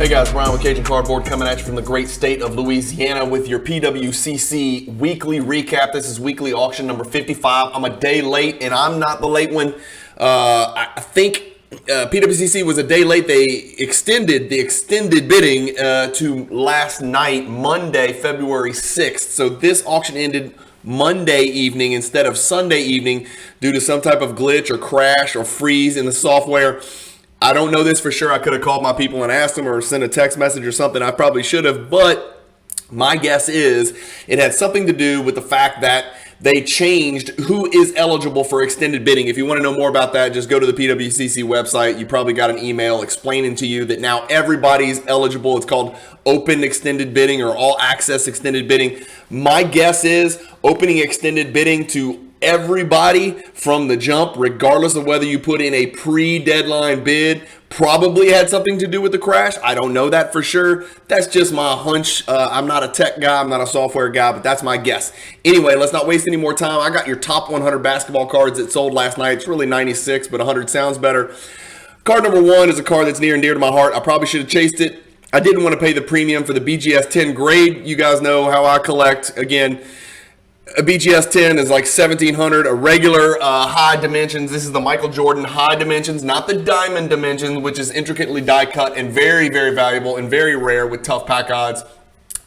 Hey guys, Brian with Cajun Cardboard coming at you from the great state of Louisiana with your PWCC Weekly Recap. This is Weekly Auction number 55. I'm a day late, and I'm not the late one. I think PWCC was a day late. They extended the extended bidding to last night, Monday, February 6th. So this auction ended Monday evening instead of Sunday evening due to some type of glitch or crash or freeze in the software. I don't know this for sure. I could have called my people and asked them or sent a text message or something. I probably should have, but my guess is it had something to do with the fact that they changed who is eligible for extended bidding. If you want to know more about that, just go to the PWCC website. You probably got an email explaining to you that now everybody's eligible. It's called open extended bidding or all access extended bidding. My guess is opening extended bidding to everybody from the jump, regardless of whether you put in a pre-deadline bid, probably had something to do with the crash. I don't know that for sure. That's just my hunch. I'm not a tech guy. I'm not a software guy, but that's my guess. Anyway, let's not waste any more time. I got your top 100 basketball cards that sold last night. It's really 96, but 100 sounds better. Card number one is a card that's near and dear to my heart. I probably should have chased it. I didn't want to pay the premium for the BGS 10 grade. You guys know how I collect. Again, a BGS 10 is like $1,700. A regular high dimensions. This is the Michael Jordan high dimensions, not the diamond dimensions, which is intricately die cut and very, very valuable and very rare with tough pack odds.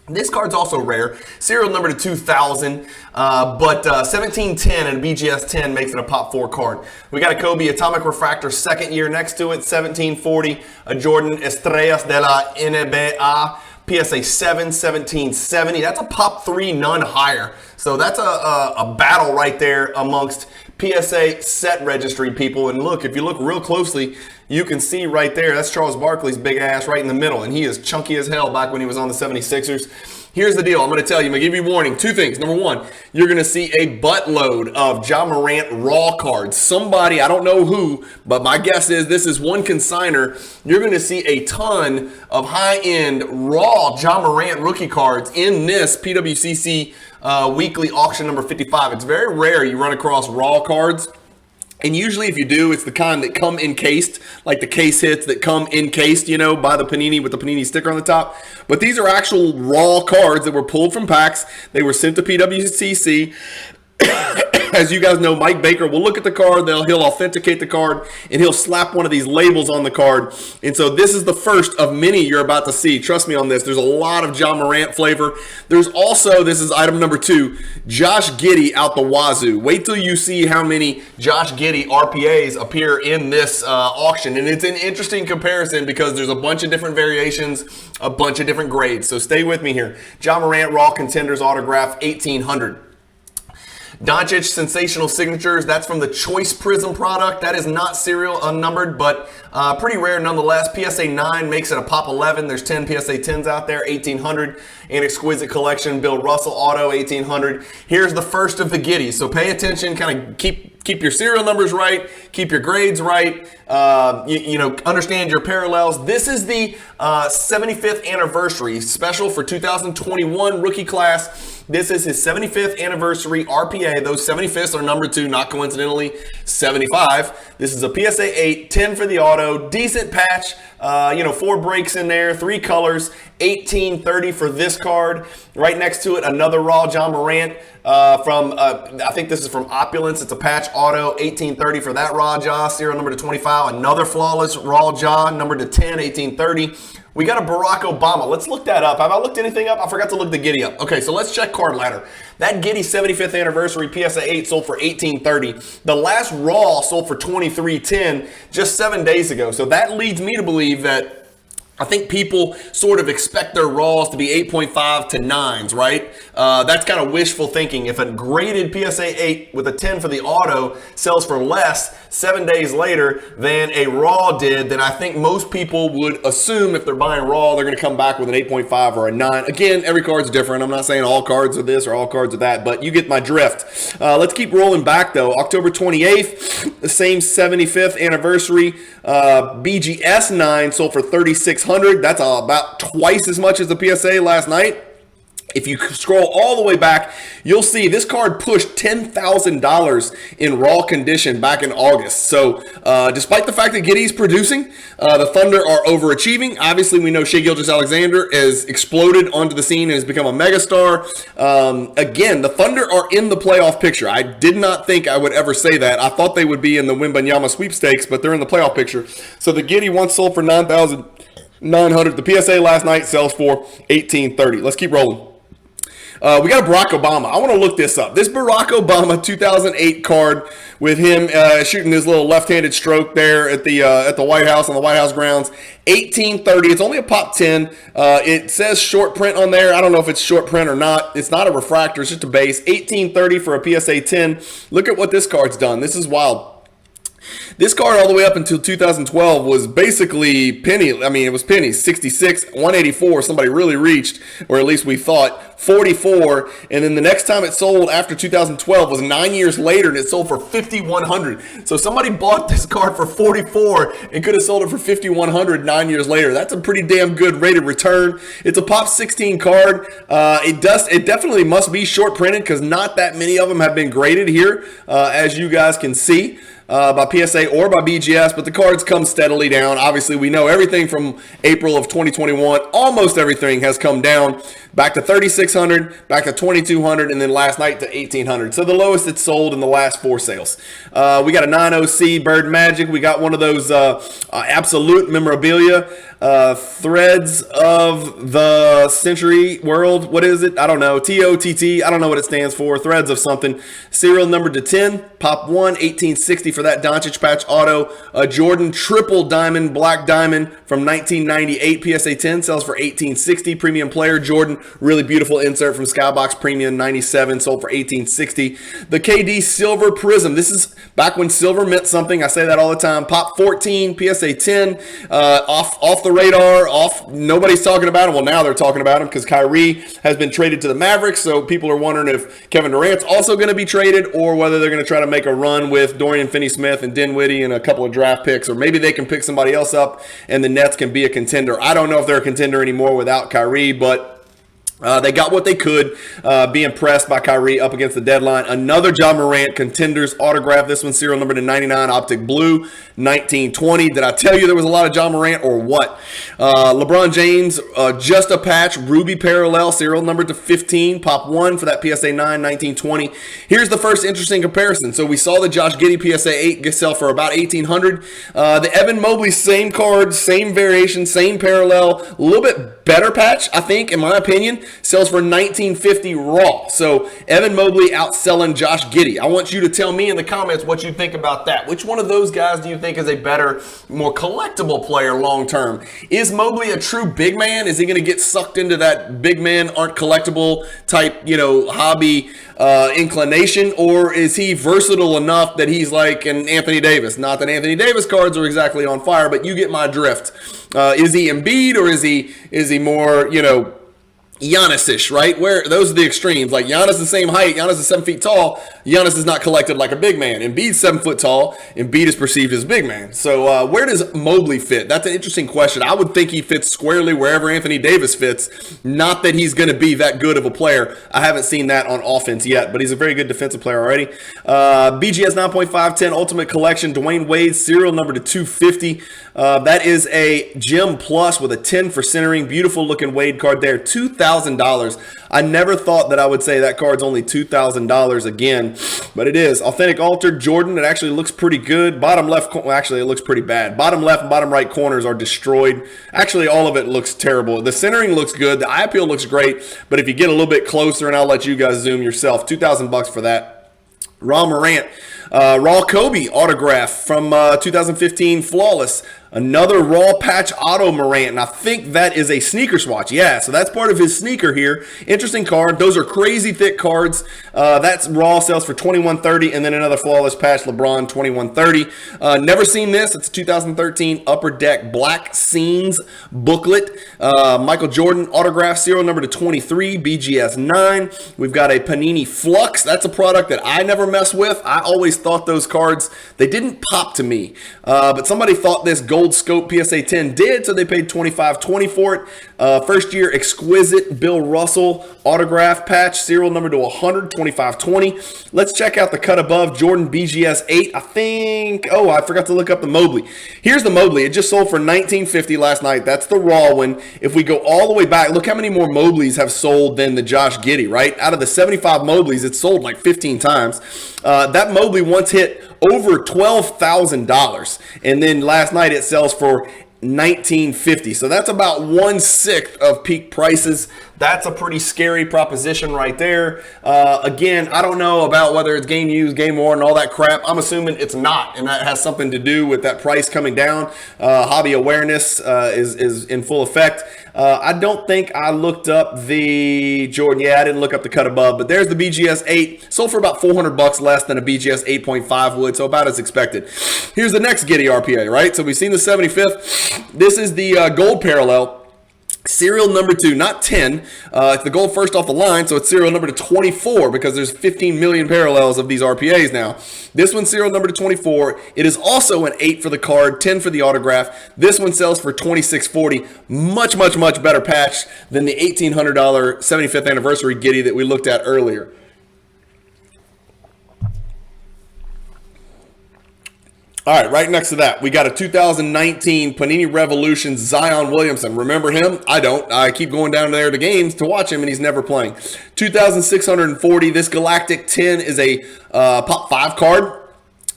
This card's also rare. Serial number to 2000, but 1710 and a BGS 10 makes it a pop 4 card. We got a Kobe Atomic Refractor second year next to it, 1740. A Jordan Estrellas de la NBA. PSA 7, 1770. That's a pop 3, none higher. So that's a battle right there amongst PSA set registry people. And look, if you look real closely, you can see right there, that's Charles Barkley's big ass right in the middle. And he is chunky as hell back when he was on the 76ers. Here's the deal. I'm going to tell you, I'm going to give you a warning. Two things. Number one, you're going to see a buttload of Ja Morant raw cards. Somebody, I don't know who, but my guess is this is one consigner. You're going to see a ton of high-end raw Ja Morant rookie cards in this PWCC Weekly Auction number 55. It's very rare you run across raw cards. And usually if you do, it's the kind that come encased, like the case hits that come encased, you know, by the Panini with the Panini sticker on the top. But these are actual raw cards that were pulled from packs. They were sent to PWCC. As you guys know, Mike Baker will look at the card, he'll authenticate the card, and he'll slap one of these labels on the card. And so this is the first of many you're about to see. Trust me on this. There's a lot of Ja Morant flavor. There's also, this is item number 2, Josh Giddey out the wazoo. Wait till you see how many Josh Giddey RPAs appear in this auction. And it's an interesting comparison because there's a bunch of different variations, a bunch of different grades. So stay with me here. Ja Morant Raw Contenders Autograph, 1800. Doncic Sensational Signatures, that's from the Choice Prism product. That is not serial unnumbered, but pretty rare nonetheless. PSA 9 makes it a pop 11. There's 10 PSA 10s out there, 1800. An Exquisite Collection, Bill Russell Auto, 1800. Here's the first of the Giddies. So pay attention, kind of keep your serial numbers right, keep your grades right, understand your parallels. This is the 75th anniversary special for 2021 rookie class. This is his 75th anniversary RPA. Those 75ths are number 2, not coincidentally 75. This is a PSA 8, 10 for the auto, decent patch, 4 breaks in there, 3 colors, 1830 for this card. Right next to it, another raw Ja Morant from, I think this is from Opulence. It's a patch auto, 1830 for that raw Ja, serial number to 25. Another flawless raw Ja, number to 10, 1830. We got a Barack Obama. Let's look that up. Have I looked anything up? I forgot to look the Giddey up. Okay, so let's check card ladder. That Giddey 75th anniversary PSA 8 sold for $18.30. The last raw sold for $23.10 just 7 days ago. So that leads me to believe that I think people sort of expect their raws to be 8.5 to 9s, right? That's kind of wishful thinking. If a graded PSA 8 with a 10 for the auto sells for less 7 days later than a raw did, then I think most people would assume if they're buying raw, they're going to come back with an 8.5 or a 9. Again, every card's different. I'm not saying all cards are this or all cards are that, but you get my drift. Let's keep rolling back, though. October 28th, the same 75th anniversary. BGS 9 sold for $3,600. That's about twice as much as the PSA last night. If you scroll all the way back, you'll see this card pushed $10,000 in raw condition back in August. So despite the fact that Giddey's producing, the Thunder are overachieving. Obviously, we know Shai Gilgeous-Alexander has exploded onto the scene and has become a megastar. Again, the Thunder are in the playoff picture. I did not think I would ever say that. I thought they would be in the Wembanyama sweepstakes, but they're in the playoff picture. So the Giddey once sold for $9,900. The PSA last night sells for $1,830. Let's keep rolling. We got a Barack Obama. I want to look this up. This Barack Obama 2008 card with him shooting his little left-handed stroke there at the White House, on the White House grounds. 1830. It's only a pop 10. It says short print on there. I don't know if it's short print or not. It's not a refractor. It's just a base. 1830 for a PSA 10. Look at what this card's done. This is wild. This card all the way up until 2012 was basically penny. I mean, it was pennies. 66, 184. Somebody really reached, or at least we thought, 44. And then the next time it sold after 2012 was 9 years later, and it sold for 5,100. So somebody bought this card for 44 and could have sold it for 5,100 9 years later. That's a pretty damn good rate of return. It's a pop 16 card. It definitely must be short printed because not that many of them have been graded here, as you guys can see. By PSA or by BGS, but the cards come steadily down. Obviously, we know everything from April of 2021, almost everything has come down back to 3,600, back to 2,200, and then last night to 1,800. So the lowest it's sold in the last 4 sales. We got a 9OC Bird Magic. We got one of those absolute memorabilia. Threads of the Century World. What is it? I don't know. TOTT. I don't know what it stands for. Threads of something. Serial number to 10. Pop 1. 1860 for that Doncic patch auto. A Jordan triple diamond, black diamond from 1998. PSA 10 sells for 1860. Premium player Jordan. Really beautiful insert from Skybox Premium 97. Sold for 1860. The KD Silver Prism. This is back when silver meant something. I say that all the time. Pop 14. PSA 10. Off the radar, nobody's talking about him. Well, now they're talking about him because Kyrie has been traded to the Mavericks, so people are wondering if Kevin Durant's also going to be traded or whether they're going to try to make a run with Dorian Finney-Smith and Dinwiddie and a couple of draft picks, or maybe they can pick somebody else up and the Nets can be a contender. I don't know if they're a contender anymore without Kyrie, but they got what they could. Be impressed by Kyrie up against the deadline. Another Ja Morant Contenders autograph. This one serial number to 99, optic blue, 1920. Did I tell you there was a lot of Ja Morant or what? LeBron James, just a patch, ruby parallel, serial number to 15, pop 1 for that PSA 9, 1920. Here's the first interesting comparison. So we saw the Josh Giddey PSA 8 sell for about 1,800. The Evan Mobley, same card, same variation, same parallel, a little bit better patch, I think, in my opinion. Sells for 1950 raw. So Evan Mobley outselling Josh Giddey. I want you to tell me in the comments what you think about that. Which one of those guys do you think is a better, more collectible player long term? Is Mobley a true big man? Is he going to get sucked into that big men aren't collectible type, hobby inclination? Or is he versatile enough that he's like an Anthony Davis? Not that Anthony Davis cards are exactly on fire, but you get my drift. Is he Embiid or is he more, Giannis-ish, right? Where those are the extremes. Like Giannis is the same height. Giannis is 7 feet tall. Giannis is not collected like a big man. Embiid's 7 foot tall. Embiid is perceived as a big man. So where does Mobley fit? That's an interesting question. I would think he fits squarely wherever Anthony Davis fits. Not that he's going to be that good of a player. I haven't seen that on offense yet, but he's a very good defensive player already. BGS 9.510 Ultimate Collection. Dwayne Wade serial number to 250. That is a Gem Plus with a 10 for centering. Beautiful looking Wade card there. $2,000. I never thought that I would say that card's only $2,000 again, but it is. Authentic Altered Jordan. It actually looks pretty good. Bottom left, actually it looks pretty bad. Bottom left and bottom right corners are destroyed. Actually, all of it looks terrible. The centering looks good. The eye appeal looks great, but if you get a little bit closer, and I'll let you guys zoom yourself, $2,000 for that. Raw Morant. Raw Kobe autograph from 2015 Flawless. Another raw patch auto Morant, and I think that is a sneaker swatch. Yeah, so that's part of his sneaker here. Interesting card. Those are crazy thick cards. That's raw, sells for $2,130, and then another flawless patch LeBron $2,130. Never seen this. It's a 2013 Upper Deck Black Scenes booklet. Michael Jordan autograph, serial number to 23, BGS 9. We've got a Panini Flux. That's a product that I never mess with. I always thought those cards, they didn't pop to me, but somebody thought this gold Gold Scope PSA 10 did, so they paid $25.20 for it. First year exquisite Bill Russell autograph patch, serial number to 100, $25.20. Let's check out the cut above Jordan BGS 8. I think, I forgot to look up the Mobley. Here's the Mobley. It just sold for $19.50 last night. That's the raw one. If we go all the way back, look how many more Mobleys have sold than the Josh Giddey, right? Out of the 75 Mobleys, it's sold like 15 times. That Mobley once hit over $12,000, and then last night it sells for $19.50. So that's about 1/6 of peak prices. That's a pretty scary proposition right there. Again, I don't know about whether it's game used, game worn, and all that crap. I'm assuming it's not, and that has something to do with that price coming down. Hobby awareness is in full effect. I don't think I looked up the Jordan. Yeah, I didn't look up the cut above, but there's the BGS 8. Sold for about $400 less than a BGS 8.5 would, so about as expected. Here's the next Giddey RPA, right? So we've seen the 75th. This is the gold parallel. Serial number 2, not 10. It's the gold first off the line, so it's serial number to 24 because there's 15 million parallels of these RPAs now. This one's serial number to 24. It is also an 8 for the card, 10 for the autograph. This one sells for $26.40. Much, much, much better patch than the $1,800 75th anniversary Giddey that we looked at earlier. All right, right next to that, we got a 2019 Panini Revolution Zion Williamson. Remember him? I don't. I keep going down there to games to watch him, and he's never playing. 2,640. This Galactic 10 is a Pop 5 card.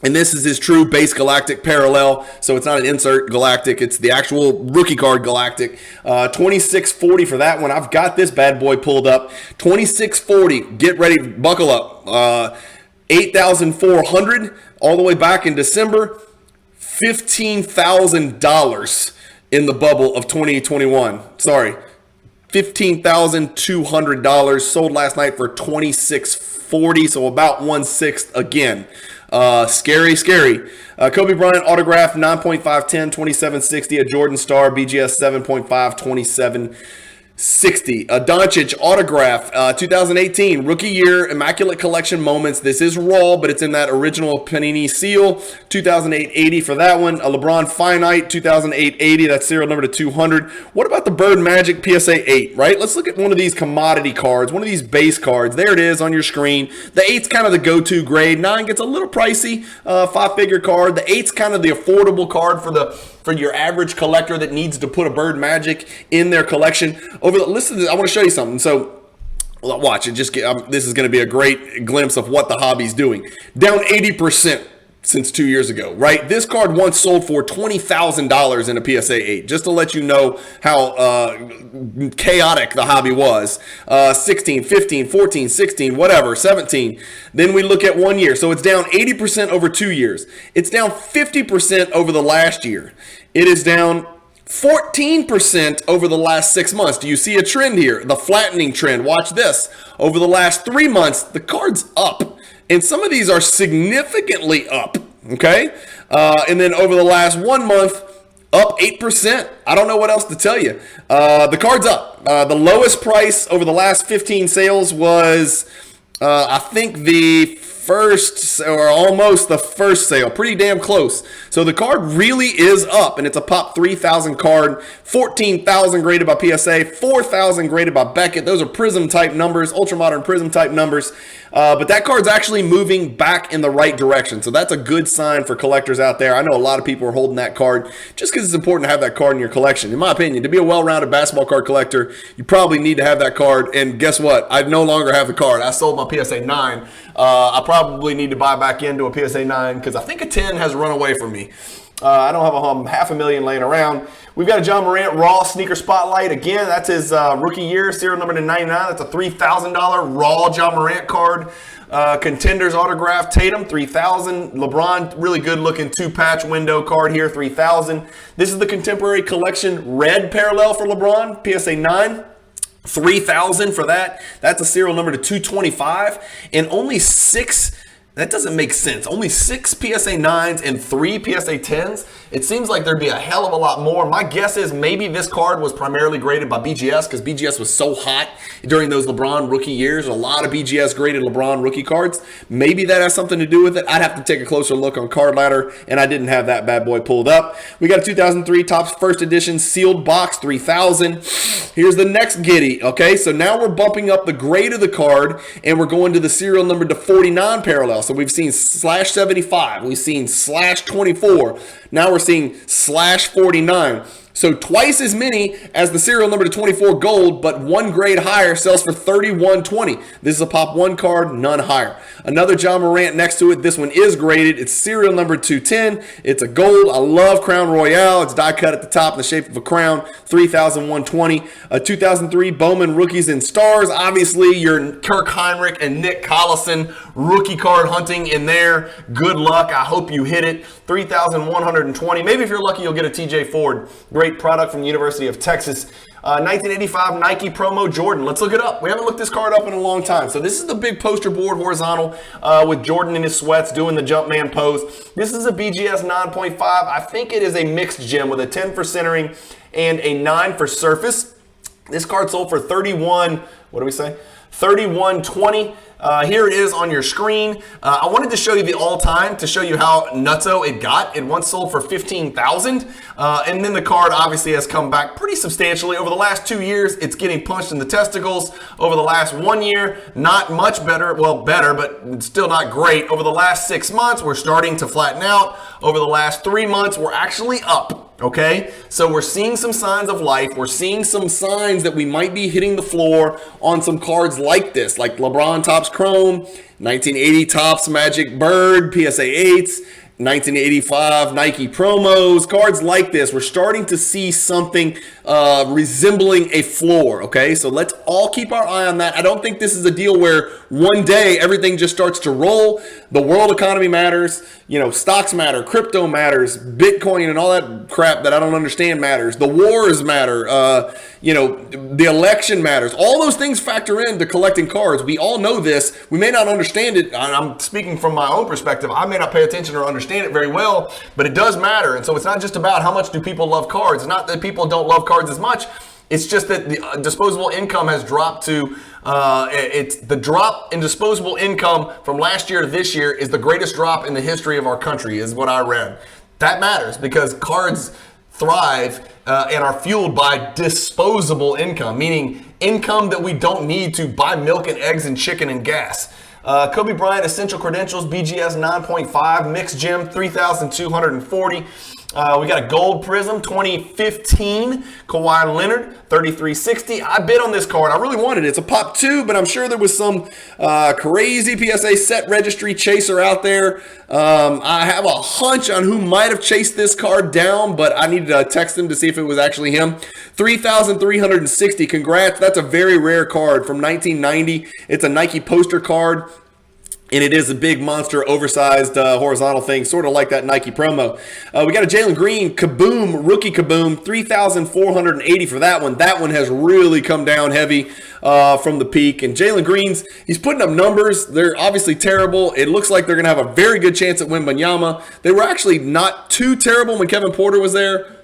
And this is his true base Galactic parallel. So it's not an insert Galactic. It's the actual rookie card Galactic. $26.40 for that one. I've got this bad boy pulled up. $26.40. Get ready. Buckle up. 8,400 all the way back in December. $15,000 in the bubble of 2021. Sorry. $15,200 sold last night for $26.40. So about 1/6 again. Scary. Kobe Bryant autograph 9.510, 2760. A Jordan Star BGS 7.5, 2760. A Doncic autograph 2018 rookie year Immaculate Collection moments. This is raw, but it's in that original Panini seal. 2008 80 for that one. A LeBron Finite 2008 80. That's serial number to 200. What about the Bird Magic PSA 8? Right. Let's look at one of these commodity cards. One of these base cards. There it is on your screen. The 8's kind of the go-to grade. 9 gets a little pricey. 5-figure card. The 8's kind of the affordable card for your average collector that needs to put a Bird Magic in their collection. Listen to this. I want to show you something. So watch it. This is going to be a great glimpse of what the hobby's doing. Down 80% since 2 years ago, right? This card once sold for $20,000 in a PSA 8, just to let you know how chaotic the hobby was. 16, 15, 14, 16, whatever, 17. Then we look at 1 year. So it's down 80% over 2 years. It's down 50% over the last year. It is down 14% over the last 6 months. Do you see a trend here? The flattening trend. Watch this. Over the last 3 months, the card's up. And some of these are significantly up, okay? And then over the last 1 month, up 8%. I don't know what else to tell you. The card's up. The lowest price over the last 15 sales was, I think, the first or almost the first sale. Pretty damn close. So the card really is up, and it's a Pop 3000 card. 14,000 graded by PSA, 4,000 graded by Beckett. Those are Prism type numbers, ultra modern Prism type numbers. But that card's actually moving back in the right direction. So that's a good sign for collectors out there. I know a lot of people are holding that card just because it's important to have that card in your collection. In my opinion, to be a well-rounded basketball card collector, you probably need to have that card. And guess what? I no longer have the card. I sold my PSA 9. I probably need to buy back into a PSA 9 because I think a 10 has run away from me. I don't have $500,000 laying around. We've got a John Morant Raw Sneaker Spotlight. Again, that's his rookie year, serial number to 99. That's a $3,000 Raw John Morant card. Contenders autograph, Tatum, $3,000. LeBron, really good looking 2-patch window card here, $3,000. This is the Contemporary Collection red parallel for LeBron, PSA 9. $3,000 for that. That's a serial number to 225. And only 6 That doesn't make sense. Only 6 PSA 9s and 3 PSA 10s. It seems like there'd be a hell of a lot more. My guess is maybe this card was primarily graded by BGS because BGS was so hot during those LeBron rookie years. A lot of BGS graded LeBron rookie cards. Maybe that has something to do with it. I'd have to take a closer look on Card Ladder, and I didn't have that bad boy pulled up. We got a 2003 Topps First Edition sealed box 3000. Here's the next giddy. Okay, so now we're bumping up the grade of the card, and we're going to the serial number to 49 parallel. So we've seen /75, we've seen /24, now we're seeing /49. So twice as many as the serial number to 24 gold, but one grade higher, sells for $31.20. This is a Pop 1 card, none higher. Another John Morant next to it. This one is graded. It's serial number 210. It's a gold. I love Crown Royale. It's die cut at the top in the shape of a crown, $3,120. A 2003 Bowman Rookies and Stars. Obviously, your Kirk Heinrich and Nick Collison rookie card hunting in there. Good luck. I hope you hit it. $3,120. Maybe if you're lucky, you'll get a TJ Ford. Great product from the University of Texas. 1985 Nike promo Jordan. Let's look it up. We haven't looked this card up in a long time. So this is the big poster board horizontal with Jordan in his sweats doing the Jumpman pose. This is a BGS 9.5. I think it is a mixed gem with a 10 for centering and a 9 for surface. This card sold for $31.20. Here it is on your screen. I wanted to show you the all-time to show you how nutso it got. It once sold for $15,000, and then the card obviously has come back pretty substantially. Over the last 2 years, it's getting punched in the testicles. Over the last 1 year, not much better. Well, better, but still not great. Over the last 6 months, we're starting to flatten out. Over the last 3 months, we're actually up. Okay, so we're seeing some signs of life. We're seeing some signs that we might be hitting the floor on some cards like this, like LeBron Topps Chrome, 1980 Topps Magic Bird, PSA 8s, 1985 Nike promos, cards like this. We're starting to see something resembling a floor, okay? So let's all keep our eye on that. I don't think this is a deal where one day everything just starts to roll. The world economy matters. You know, stocks matter, crypto matters, Bitcoin and all that crap that I don't understand matters. The wars matter. You know, the election matters. All those things factor into collecting cards. We all know this. We may not understand it. I'm speaking from my own perspective. I may not pay attention or understand it very well, but it does matter. And so it's not just about how much do people love cards. It's not that people don't love cards as much. It's just that the disposable income has dropped to, it's the drop in disposable income from last year to this year is the greatest drop in the history of our country, is what I read. That matters because cards thrive and are fueled by disposable income, meaning income that we don't need to buy milk and eggs and chicken and gas. Kobe Bryant Essential Credentials, BGS 9.5, Mixed Gem 3,240. We got a Gold Prism 2015, Kawhi Leonard 3360. I bid on this card. I really wanted it. It's a Pop 2, but I'm sure there was some crazy PSA set registry chaser out there. I have a hunch on who might have chased this card down, but I needed to text him to see if it was actually him. 3,360. Congrats. That's a very rare card from 1990. It's a Nike poster card. And it is a big monster, oversized horizontal thing, sort of like that Nike promo. We got a Jalen Green Kaboom, rookie Kaboom, 3,480 for that one. That one has really come down heavy from the peak. And Jalen Green's, he's putting up numbers. They're obviously terrible. It looks like they're going to have a very good chance at Wembanyama. They were actually not too terrible when Kevin Porter was there.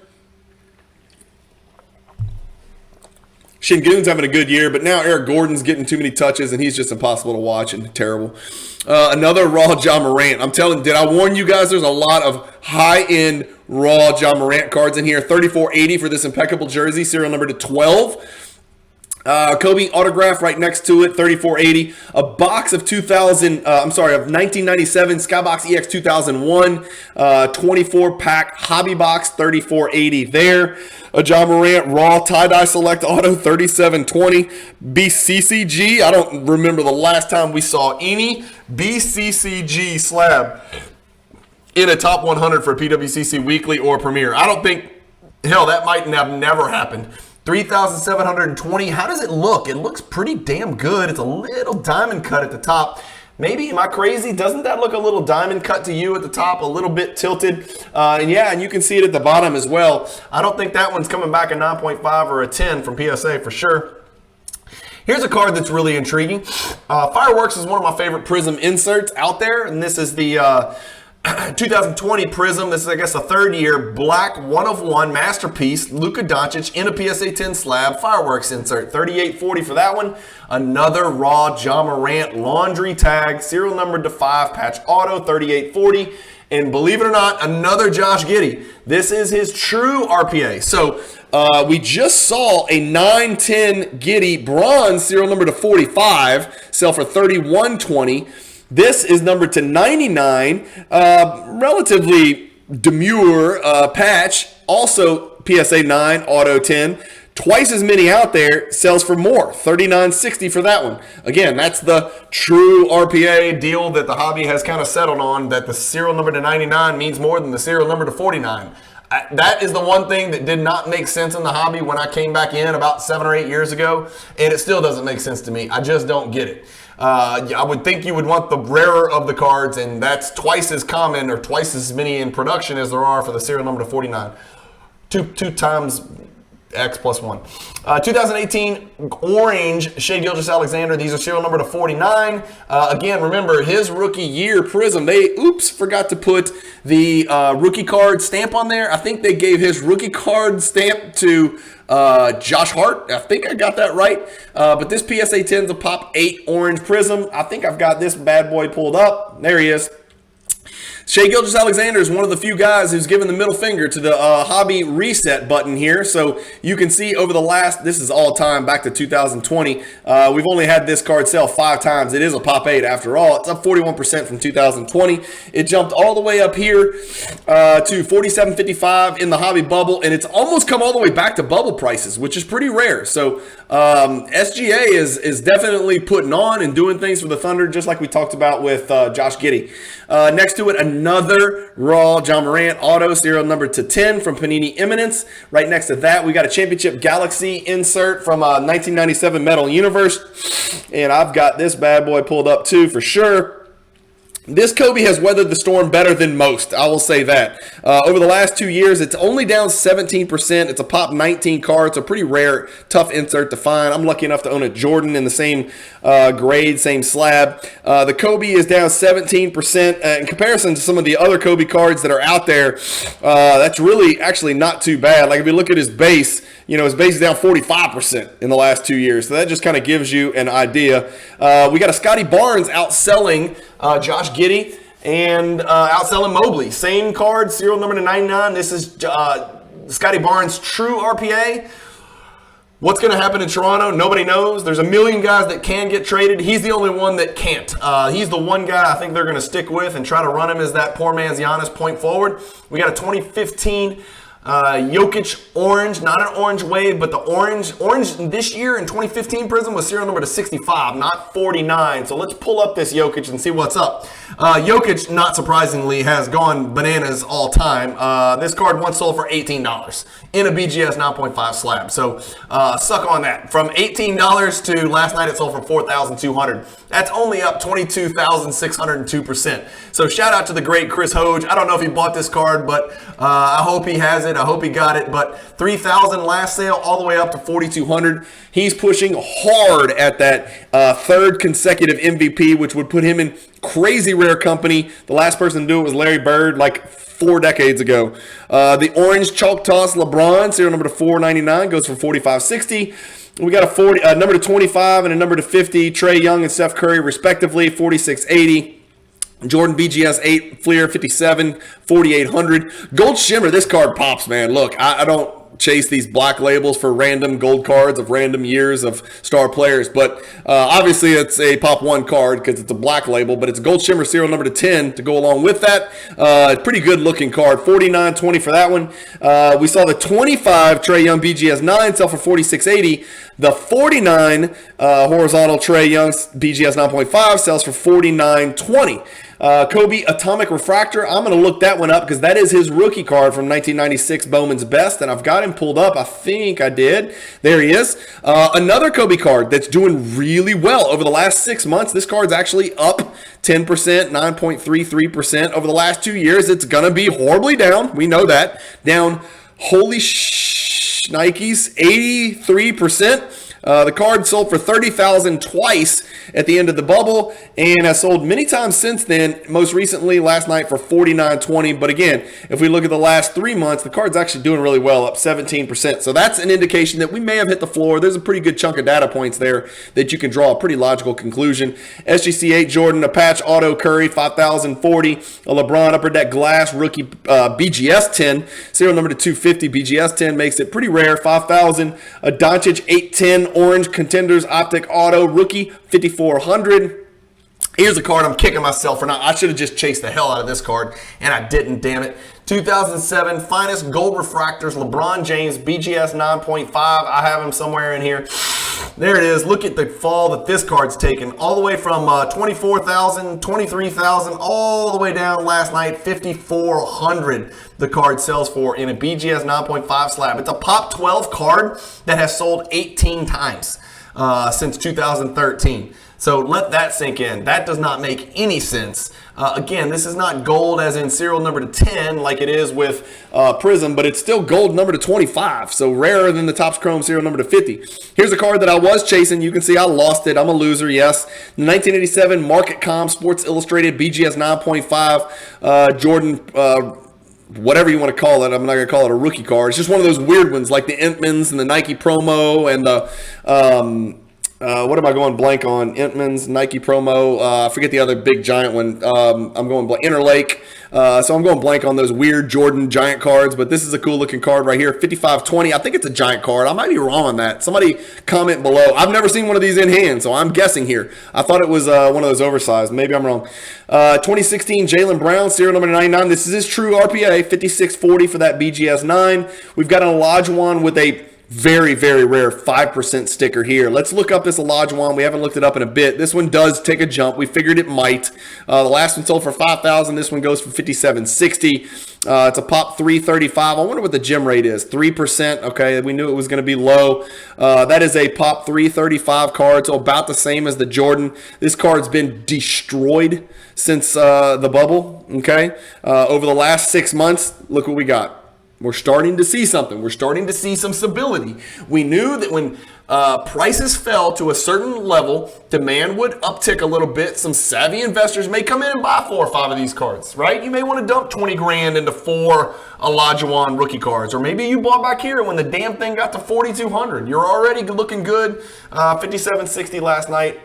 Şengün's having a good year, but now Eric Gordon's getting too many touches, and he's just impossible to watch and terrible. Another raw John Morant. I'm telling you, did I warn you guys? There's a lot of high-end raw John Morant cards in here. 3480 for this impeccable jersey, serial number to 12. Kobe autograph right next to it, 3480. A box of 1997 Skybox EX 2001, 24 pack hobby box, 3480 there. A John Morant raw tie-dye select auto, 3720. BCCG, I don't remember the last time we saw any BCCG slab in a top 100 for PWCC Weekly or Premier. I don't think, hell, that might have never happened. 3,720. How does it look? It looks pretty damn good. It's a little diamond cut at the top. Maybe, am I crazy? Doesn't that look a little diamond cut to you at the top? A little bit tilted. And yeah, and you can see it at the bottom as well. I don't think that one's coming back a 9.5 or a 10 from PSA for sure. Here's a card that's really intriguing. Fireworks is one of my favorite Prism inserts out there, and this is the 2020 Prism. This is, I guess, a third year black 1/1 masterpiece Luka Doncic in a PSA 10 slab fireworks insert. $38.40 for that one. Another raw Ja Morant laundry tag, serial numbered to 5, patch auto, $38.40. And believe it or not, another Josh Giddey. This is his true RPA. So we just saw a 910 Giddey bronze serial number to 45 sell for $31.20. This is numbered to 99, relatively demure patch, also PSA 9, auto 10. Twice as many out there, sells for more, $39.60 for that one. Again, that's the true RPA deal that the hobby has kind of settled on, that the serial number to 99 means more than the serial number to 49. That is the one thing that did not make sense in the hobby when I came back in about 7 or 8 years ago, and it still doesn't make sense to me. I just don't get it. I would think you would want the rarer of the cards, and that's twice as common or twice as many in production as there are for the serial number to 49. Two times X plus 1. 2018 orange Shai Gilgeous-Alexander. These are serial number to 49. Again, remember his rookie year Prism. They forgot to put the rookie card stamp on there. I think they gave his rookie card stamp to Josh Hart. I think I got that right. But this PSA 10 is a Pop 8 orange Prism. I think I've got this bad boy pulled up. There he is. Shai Gilgeous-Alexander is one of the few guys who's given the middle finger to the hobby reset button here. So you can see over the last, this is all time back to 2020. We've only had this card sell 5 times. It is a Pop 8 after all. It's up 41% from 2020. It jumped all the way up here to $47.55 in the hobby bubble, and it's almost come all the way back to bubble prices, which is pretty rare. So SGA is definitely putting on and doing things for the Thunder, just like we talked about with Josh Giddey. Next to it, another raw Ja Morant auto, serial number to 10 from Panini Eminence. Right next to that, we got a Championship Galaxy insert from 1997 Metal Universe. And I've got this bad boy pulled up too for sure. This Kobe has weathered the storm better than most. I will say that. Over the last 2 years, it's only down 17%. It's a Pop 19 card. It's a pretty rare, tough insert to find. I'm lucky enough to own a Jordan in the same grade, same slab. The Kobe is down 17%. In comparison to some of the other Kobe cards that are out there, that's really actually not too bad. Like if you look at his base, his base is down 45% in the last 2 years. So that just kind of gives you an idea. We got a Scotty Barnes outselling Josh Giddey and outselling Mobley. Same card, serial number to 99. This is Scotty Barnes' true RPA. What's going to happen in Toronto? Nobody knows. There's a million guys that can get traded. He's the only one that can't. He's the one guy I think they're going to stick with and try to run him as that poor man's Giannis point forward. We got a 2015 Jokic orange, not an orange wave, but the orange this year in 2015 Prism was serial number to 65, not 49. So let's pull up this Jokic and see what's up. Jokic, not surprisingly, has gone bananas all time. This card once sold for $18 in a BGS 9.5 slab. So suck on that. From $18 to last night it sold for $4,200. That's only up 22,602%. So shout out to the great Chris Hoge. I don't know if he bought this card, but I hope he has it. I hope he got it. But 3,000 last sale, all the way up to 4,200. He's pushing hard at that third consecutive MVP, which would put him in crazy rare company. The last person to do it was Larry Bird, like 4 decades ago. The orange chalk toss LeBron, serial number to 499, goes for $45.60. We got a number to 25 and a number to 50, Trae Young and Steph Curry, respectively, $46.80. Jordan BGS 8, Fleer 57, 4,800. Gold Shimmer, this card pops, man. Look, I don't chase these black labels for random gold cards of random years of star players, but obviously it's a Pop 1 card because it's a black label, but it's a Gold Shimmer serial number to 10 to go along with that. Pretty good looking card, $49.20 for that one. We saw the 25 Trae Young BGS 9 sell for $46.80. The 49 horizontal Trae Young BGS 9.5 sells for $49.20. Kobe Atomic Refractor, I'm going to look that one up because that is his rookie card from 1996 Bowman's Best, and I've got him pulled up. I think I did. There he is. Another Kobe card that's doing really well over the last 6 months. This card's actually up 10%, 9.33%. Over the last 2 years, it's going to be horribly down. We know that. Down, holy Nikes, 83%. The card sold for $30,000 twice at the end of the bubble and has sold many times since then, most recently last night for $49.20. But again, if we look at the last 3 months, the card's actually doing really well, up 17%. So that's an indication that we may have hit the floor. There's a pretty good chunk of data points there that you can draw a pretty logical conclusion. SGC 8 Jordan, a patch auto Curry, 5,040. A LeBron Upper Deck Glass rookie BGS 10, serial number to 250. BGS 10 makes it pretty rare, 5,000. A Doncic 810 Orange Contenders Optic Auto Rookie, 5,400. Here's a card I'm kicking myself for now. I should have just chased the hell out of this card, and I didn't, damn it. 2007 Finest Gold Refractors LeBron James BGS 9.5. I have him somewhere in here. There it is. Look at the fall that this card's taken. All the way from 24,000, 23,000, all the way down last night, 5,400 the card sells for in a BGS 9.5 slab. It's a Pop 12 card that has sold 18 times since 2013. So let that sink in. That does not make any sense. Again, this is not gold as in serial number to 10 like it is with Prism, but it's still gold number to 25. So rarer than the Topps Chrome serial number to 50. Here's a card that I was chasing. You can see I lost it. I'm a loser, yes. The 1987 Market Com Sports Illustrated BGS 9.5 Jordan, whatever you want to call it. I'm not going to call it a rookie card. It's just one of those weird ones like the Entmans and the Nike promo and the... what am I going blank on? Entman's, Nike promo. I forget the other big giant one. I'm going blank. Interlake. So I'm going blank on those weird Jordan giant cards, but this is a cool looking card right here. 5520. I think it's a giant card. I might be wrong on that. Somebody comment below. I've never seen one of these in hand, so I'm guessing here. I thought it was one of those oversized. Maybe I'm wrong. 2016 Jaylen Brown, serial number 99. This is his true RPA. 5640 for that BGS 9. We've got an Olajuwon with a very, very rare 5% sticker here. Let's look up this Olajuwon. We haven't looked it up in a bit. This one does take a jump. We figured it might. The last one sold for $5,000. This one goes for $5,760. It's a Pop 335. I wonder what the gem rate is. 3%. Okay, we knew it was going to be low. That is a Pop 335 card, so about the same as the Jordan. This card's been destroyed since the bubble. Okay, over the last 6 months, look what we got. We're starting to see something. We're starting to see some stability. We knew that when prices fell to a certain level, demand would uptick a little bit. Some savvy investors may come in and buy 4 or 5 of these cards, right? You may want to dump 20 grand into 4 Olajuwon rookie cards, or maybe you bought back here when the damn thing got to 4,200. You're already looking good. 5760 last night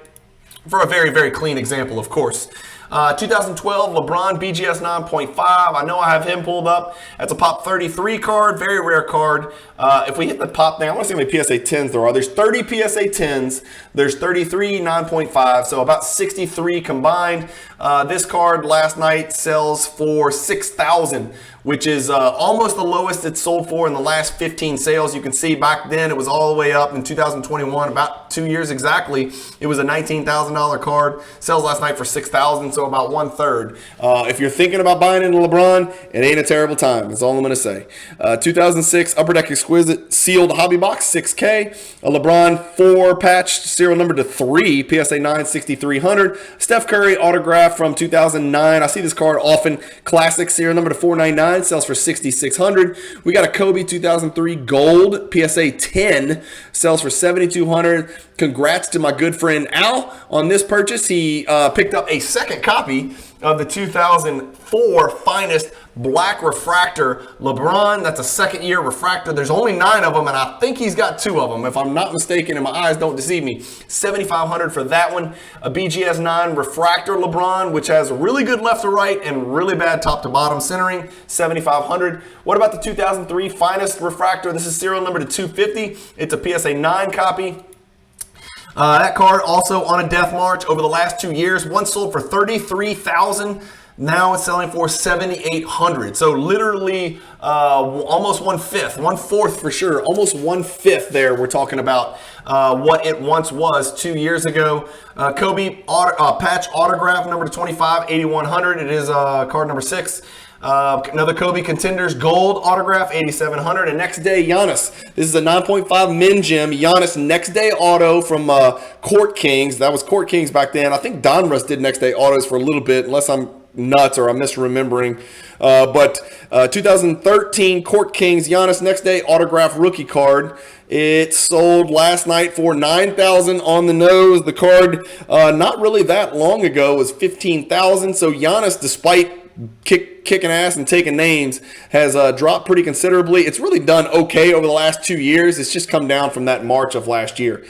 for a very, very clean example, of course. 2012 LeBron BGS 9.5. I know I have him pulled up. That's a Pop 33 card, very rare card. If we hit the Pop thing, I want to see how many PSA 10s there are. There's 30 PSA 10s. There's 33 9.5, so about 63 combined. This card last night sells for $6,000, which is almost the lowest it's sold for in the last 15 sales. You can see back then it was all the way up in 2021, about 2 years exactly. It was a $19,000 card. Sells last night for $6,000, so about 1/3. If you're thinking about buying into LeBron, it ain't a terrible time. That's all I'm going to say. 2006 Upper Deck Exquisite Sealed Hobby Box, 6K. A LeBron 4 patch, serial number to 3, PSA 9, 6,300. Steph Curry autograph from 2009. I see this card often. Classic, serial number to 499. Sells for $6,600. We got a Kobe 2003 Gold PSA 10. Sells for $7,200. Congrats to my good friend Al on this purchase. He picked up a second copy of the 2004 Finest Black Refractor LeBron. That's a second-year refractor. There's only 9 of them, and I think he's got 2 of them, if I'm not mistaken, and my eyes don't deceive me. $7,500 for that one. A BGS 9 Refractor LeBron, which has really good left to right and really bad top to bottom centering. $7,500. What about the 2003 Finest Refractor? This is serial number to 250. It's a PSA 9 copy. That card also on a death march over the last 2 years. One sold for $33,000. Now it's selling for $7,800. So literally almost 1/5, 1/4 for sure, almost 1/5 there. We're talking about what it once was 2 years ago. Kobe patch autograph number 25, 8,100. It is card number 6. Another Kobe Contenders Gold autograph, 8,700. And next day, Giannis. This is a 9.5 Min Gem. Giannis next day auto from Court Kings. That was Court Kings back then. I think Donruss did next day autos for a little bit, unless I'm nuts or I'm misremembering. But 2013 Court Kings Giannis next day autograph rookie card. It sold last night for $9,000 on the nose. The card not really that long ago was $15,000. So Giannis, despite kicking ass and taking names, has dropped pretty considerably. It's really done okay over the last 2 years. It's just come down from that March of last year.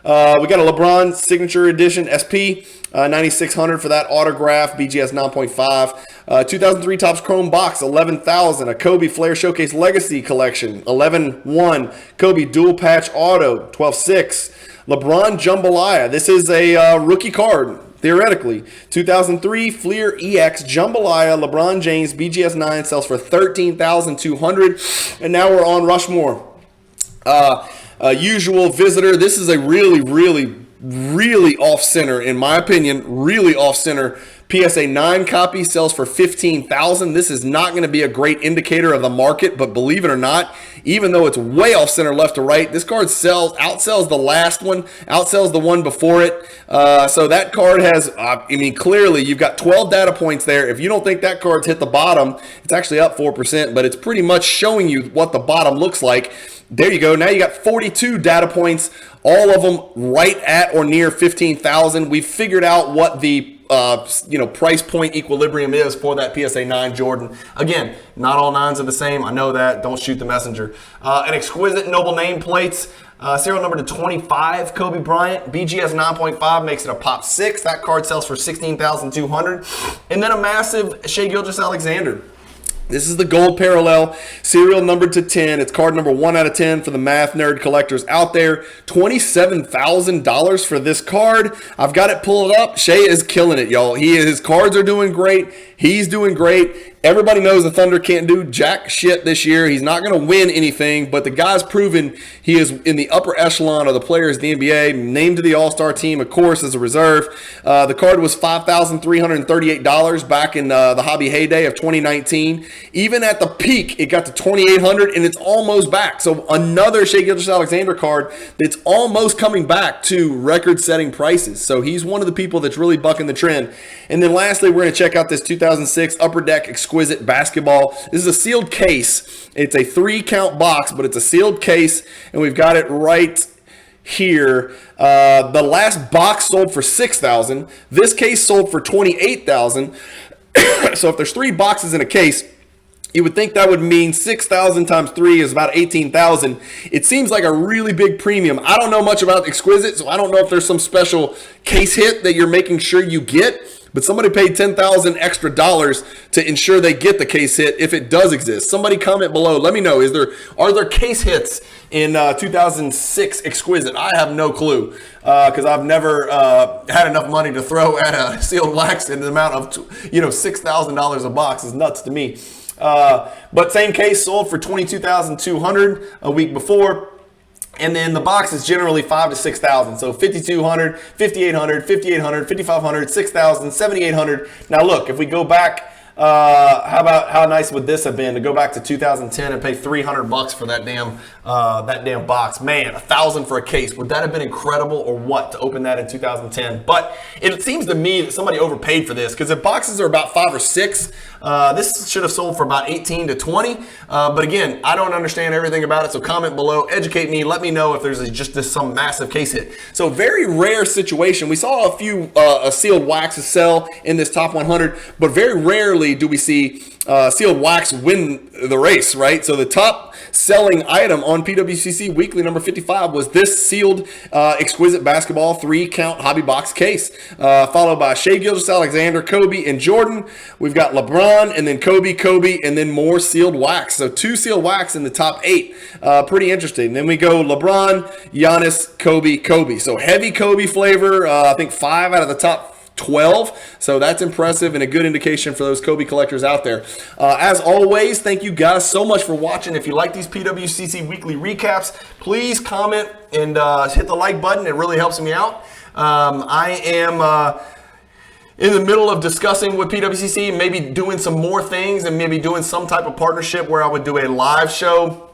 We got a LeBron Signature Edition SP, 9,600 for that autograph, BGS 9.5. 2003 Topps Chrome Box, 11,000. A Kobe Flair Showcase Legacy Collection, 11,100. Kobe Dual Patch Auto, 12,600. LeBron Jambalaya. This is a rookie card, theoretically. 2003 Fleer EX Jambalaya LeBron James BGS 9 sells for $13,200. And now we're on Rushmore. Usual visitor. This is a really off-center, in my opinion, really off-center. PSA 9 copy sells for $15,000. This is not going to be a great indicator of the market, but believe it or not, even though it's way off-center left to right, this card outsells the last one, outsells the one before it. So that card has, clearly you've got 12 data points there. If you don't think that card's hit the bottom, it's actually up 4%, but it's pretty much showing you what the bottom looks like. There you go. Now you got 42 data points, all of them right at or near 15,000. We've figured out what the price point equilibrium is for that PSA 9 Jordan. Again, not all 9s are the same. I know that. Don't shoot the messenger. An exquisite Noble nameplates. Serial number to 25, Kobe Bryant. BGS 9.5 makes it a pop 6. That card sells for $16,200. And then a massive Shai Gilgeous-Alexander. This is the gold parallel, serial numbered to 10. It's card number 1 out of 10 for the math nerd collectors out there. $27,000 for this card. I've got it pulled up. Shai is killing it, y'all. His cards are doing great. He's doing great. Everybody knows the Thunder can't do jack shit this year. He's not going to win anything, but the guy's proven he is in the upper echelon of the players in the NBA, named to the All-Star team, of course, as a reserve. The card was $5,338 back in the hobby heyday of 2019. Even at the peak, it got to $2,800, and it's almost back. So another Shai Gilgeous-Alexander card that's almost coming back to record-setting prices. So he's one of the people that's really bucking the trend. And then lastly, we're going to check out this 2006 Upper Deck Exquisite Basketball. This is a sealed case. It's a 3-count box, but it's a sealed case, and we've got it right here. The last box sold for $6,000. This case sold for $28,000. So if there's 3 boxes in a case, you would think that would mean 6,000 times 3 is about 18,000. It seems like a really big premium. I don't know much about Exquisite, so I don't know if there's some special case hit that you're making sure you get. But somebody paid $10,000 extra to ensure they get the case hit if it does exist. Somebody comment below. Let me know. Are there case hits in 2006 Exquisite? I have no clue because I've never had enough money to throw at a sealed wax in the amount of $6,000 a box is nuts to me. But same case sold for $22,200 a week before. And then the box is generally 5,000 to 6,000. So 5,200, 5,800, 5,800, 5,500, 6,000, 7,800. Now look, if we go back, how nice would this have been to go back to 2010 and pay $300 for that damn box? Man, 1,000 for a case. Would that have been incredible or what to open that in 2010? But it seems to me that somebody overpaid for this because if boxes are about 5 or 6, this should have sold for about 18 to 20. But again, I don't understand everything about it. So comment below, educate me, let me know if there's just some massive case hit. So very rare situation. We saw a few sealed waxes sell in this top 100, but very rarely do we see sealed wax win the race, right? So the top selling item on PWCC Weekly number 55 was this sealed Exquisite Basketball 3-count hobby box case, followed by Shai Gilgeous-Alexander, Kobe, and Jordan. We've got LeBron, and then Kobe, and then more sealed wax. So 2 sealed wax in the top 8. Pretty interesting. Then we go LeBron, Giannis, Kobe. So heavy Kobe flavor. I think 5 out of the top 12. So that's impressive and a good indication for those Kobe collectors out there. As always, thank you guys so much for watching. If you like these PWCC weekly recaps, please comment and hit the like button. It really helps me out. I am in the middle of discussing with PWCC, maybe doing some more things and maybe doing some type of partnership where I would do a live show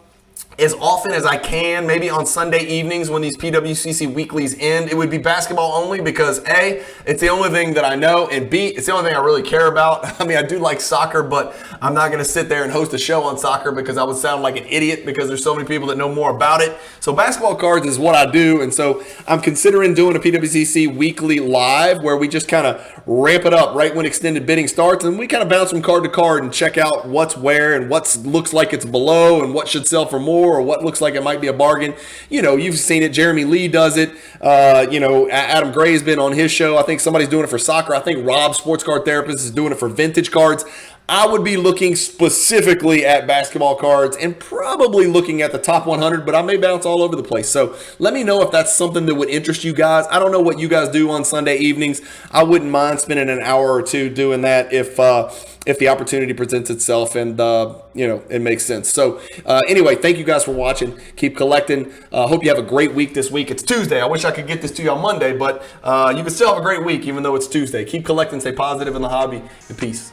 as often as I can, maybe on Sunday evenings when these PWCC weeklies end. It would be basketball only because A, it's the only thing that I know, and B, it's the only thing I really care about. I mean, I do like soccer, but I'm not going to sit there and host a show on soccer because I would sound like an idiot because there's so many people that know more about it. So basketball cards is what I do, and so I'm considering doing a PWCC weekly live where we just kind of ramp it up right when extended bidding starts, and we kind of bounce from card to card and check out what's where and what looks like it's below and what should sell for more or what looks like it might be a bargain. You know, you've seen it. Jeremy Lee does it. Adam Gray's been on his show. I think somebody's doing it for soccer. I think Rob, Sports Card Therapist, is doing it for vintage cards. I would be looking specifically at basketball cards and probably looking at the top 100, but I may bounce all over the place. So let me know if that's something that would interest you guys. I don't know what you guys do on Sunday evenings. I wouldn't mind spending an hour or two doing that if the opportunity presents itself and it makes sense. So anyway, thank you guys for watching. Keep collecting. Hope you have a great week this week. It's Tuesday. I wish I could get this to you on Monday, but you can still have a great week even though it's Tuesday. Keep collecting. Stay positive in the hobby, and peace.